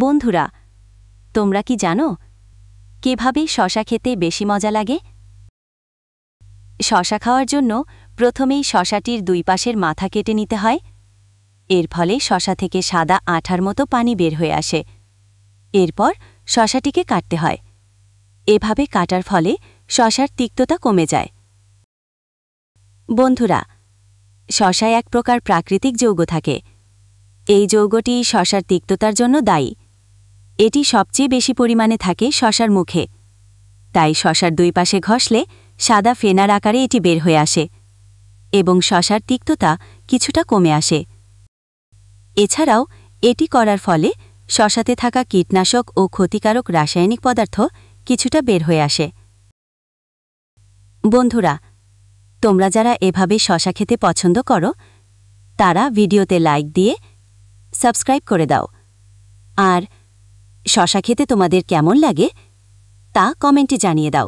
বন্ধুরা, তোমরা কি জানো কিভাবে শশা খেতে বেশি মজা লাগে? শশা খাওয়ার জন্য প্রথমেই শশাটির দুই পাশের মাথা কেটে নিতে হয়। এর ফলে শশা থেকে সাদা আঠার মতো পানি বের হয়ে আসে। এরপর শশাটিকে কাটতে হয়। এভাবে কাটার ফলে শশার তিক্ততা কমে যায়। বন্ধুরা, শশায় এক প্রকার প্রাকৃতিক যৌগ থাকে। এই যৌগটি শশার তিক্ততার জন্য দায়ী। এটি সবচেয়ে বেশি পরিমাণে থাকে শশার মুখে। তাই শশার দুই পাশে ঘষলে সাদা ফেনার আকারে এটি বের হয়ে আসে এবং শশার তিক্ততা কিছুটা কমে আসে। এছাড়াও এটি করার ফলে শশাতে থাকা কীটনাশক ও ক্ষতিকারক রাসায়নিক পদার্থ কিছুটা বের হয়ে আসে। বন্ধুরা, তোমরা যারা এভাবে শশা খেতে পছন্দ করো তারা ভিডিওতে লাইক দিয়ে সাবস্ক্রাইব করে দাও। আর শশা খেতে তোমাদের কেমন লাগে তা কমেন্টে জানিয়ে দাও।